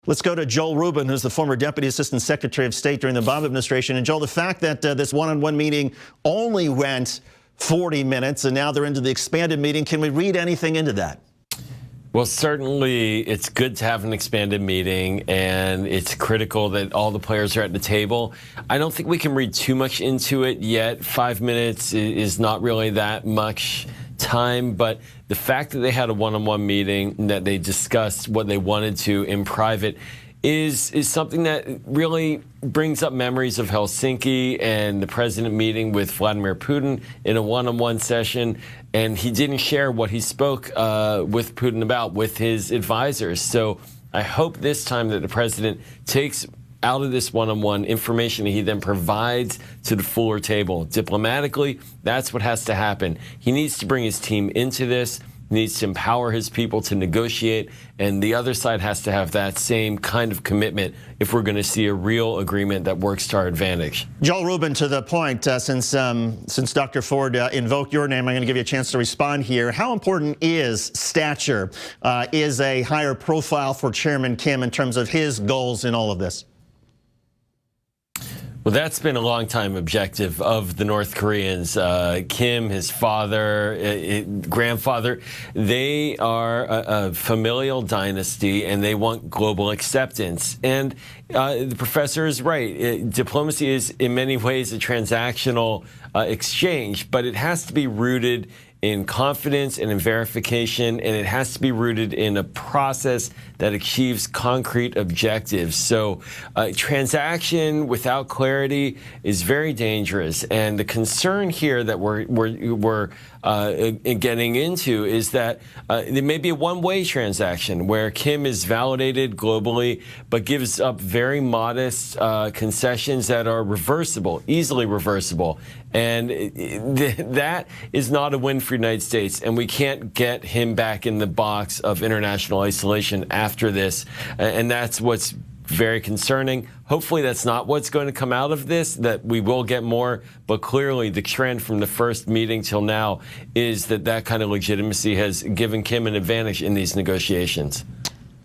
Let's go to Joel Rubin, who's the former Deputy Assistant Secretary of State during the Obama administration. And Joel, the fact that this one-on-one meeting only went 40 minutes and now they're into the expanded meeting, can we read anything into that? Well, certainly it's good to have an expanded meeting, and it's critical that all the players are at the table. I don't think we can read too much into it yet. 5 minutes is not really that much time, but the fact that they had a one-on-one meeting and that they discussed what they wanted to in private is something that really brings up memories of Helsinki and the president meeting with Vladimir Putin in a one-on-one session, and he didn't share what he spoke with Putin about with his advisors. So I hope this time that the president takes out of this one-on-one information that he then provides to the fuller table. Diplomatically, that's what has to happen. He needs to bring his team into this, needs to empower his people to negotiate, and the other side has to have that same kind of commitment if we're going to see a real agreement that works to our advantage. Joel Rubin, to the point, since Dr. Ford invoked your name, I'm going to give you a chance to respond here. How important is stature, is a higher profile for Chairman Kim in terms of his goals in all of this? Well, that's been a long-time objective of the North Koreans. Kim, his father, grandfather, they are a familial dynasty, and they want global acceptance. And the professor is right. Diplomacy is, in many ways, a transactional exchange, but it has to be rooted in confidence and in verification, and it has to be rooted in a process that achieves concrete objectives. So transaction without clarity is very dangerous, and the concern here that we're getting into is that there may be a one-way transaction where Kim is validated globally but gives up very modest concessions that are reversible, easily reversible. And that is not a win for the United States, and we can't get him back in the box of international isolation after this, and that's what's very concerning. Hopefully that's not what's going to come out of this, that we will get more, but clearly the trend from the first meeting till now is that that kind of legitimacy has given Kim an advantage in these negotiations.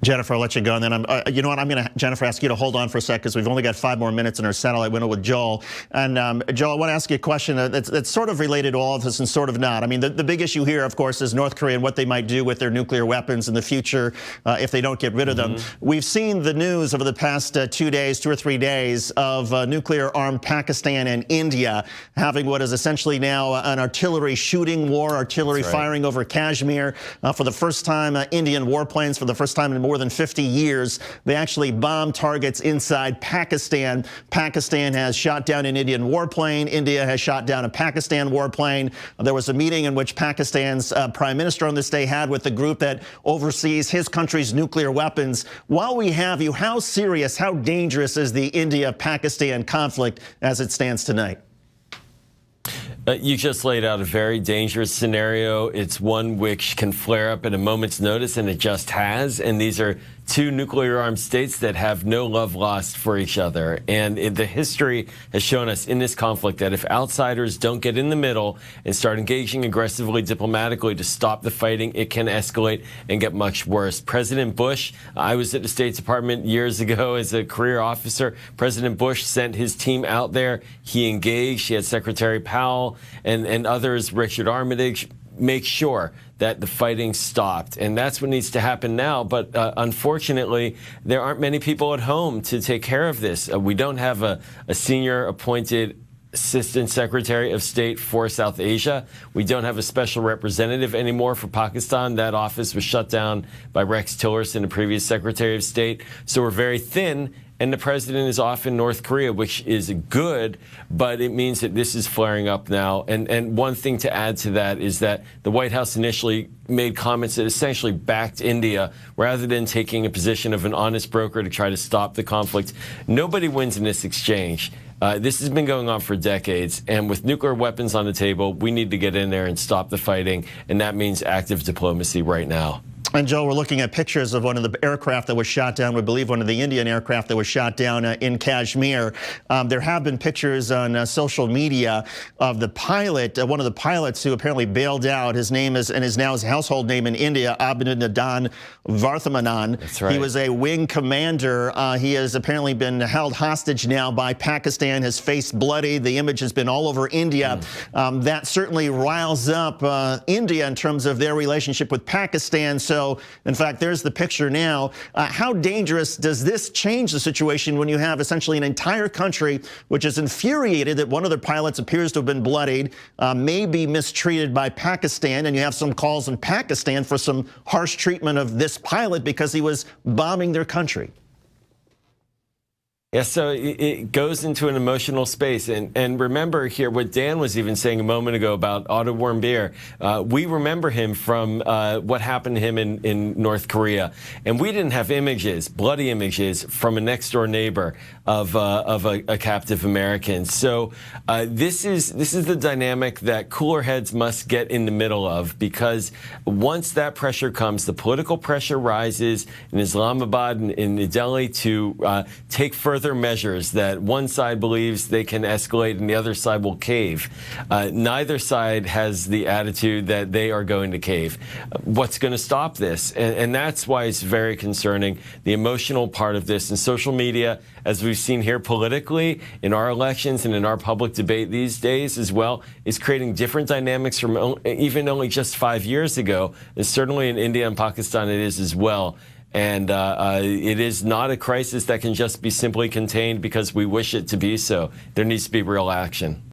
Jennifer, I'll let you go, and then you know what, I'm going to, Jennifer, ask you to hold on for a sec because we've only got 5 more minutes in our satellite window with Joel. And Joel, I want to ask you a question that's sort of related to all of this and sort of not. I mean, the big issue here, of course, is North Korea and what they might do with their nuclear weapons in the future if they don't get rid of them. We've seen the news over the past 2 days, 2 or 3 days, of nuclear-armed Pakistan and India having what is essentially now an artillery shooting war, artillery firing over Kashmir. For the first time, Indian warplanes, for the first time in more than 50 years, they actually bombed targets inside Pakistan. Pakistan has shot down an Indian warplane. India has shot down a Pakistan warplane. There was a meeting in which Pakistan's prime minister on this day had with the group that oversees his country's nuclear weapons. While we have you, how serious, how dangerous is the India-Pakistan conflict as it stands tonight? You just laid out a very dangerous scenario. It's one which can flare up at a moment's notice, and it just has. And these are 2 nuclear-armed states that have no love lost for each other. And the history has shown us in this conflict that if outsiders don't get in the middle and start engaging aggressively diplomatically to stop the fighting, it can escalate and get much worse. President Bush, I was at the State Department years ago as a career officer. President Bush sent his team out there. He engaged. He had Secretary Powell and others, Richard Armitage, make sure that the fighting stopped. And that's what needs to happen now. But unfortunately, there aren't many people at home to take care of this. We don't have a senior appointed Assistant Secretary of State for South Asia. We don't have a special representative anymore for Pakistan. That office was shut down by Rex Tillerson, the previous Secretary of State. So we're very thin. And the president is off in North Korea, which is good, but it means that this is flaring up now. And one thing to add to that is that the White House initially made comments that essentially backed India rather than taking a position of an honest broker to try to stop the conflict. Nobody wins in this exchange. This has been going on for decades, and with nuclear weapons on the table, we need to get in there and stop the fighting, and that means active diplomacy right now. And Joe, we're looking at pictures of one of the aircraft that was shot down, we believe one of the Indian aircraft that was shot down in Kashmir. There have been pictures on social media of the pilot, one of the pilots who apparently bailed out. His name is now his household name in India, Abhinandan Varthaman. That's right. He was a wing commander. He has apparently been held hostage now by Pakistan. His face bloody. The image has been all over India. That certainly riles up India in terms of their relationship with Pakistan. So, in fact, there's the picture now. How dangerous does this change the situation when you have essentially an entire country which is infuriated that one of their pilots appears to have been bloodied, may be mistreated by Pakistan, and you have some calls in Pakistan for some harsh treatment of this pilot because he was bombing their country? Yeah, so it goes into an emotional space. And remember here what Dan was even saying a moment ago about Otto Warmbier. We remember him from what happened to him in North Korea. And we didn't have images, bloody images, from a next-door neighbor of a captive American. So this is the dynamic that cooler heads must get in the middle of, because once that pressure comes, the political pressure rises in Islamabad and in New Delhi to take further measures that one side believes they can escalate and the other side will cave. Neither side has the attitude that they are going to cave. What's going to stop this? And that's why it's very concerning, the emotional part of this. And social media, as we've seen here politically, in our elections and in our public debate these days as well, is creating different dynamics from even only just 5 years ago. And certainly in India and Pakistan it is as well. And it is not a crisis that can just be simply contained because we wish it to be so. There needs to be real action.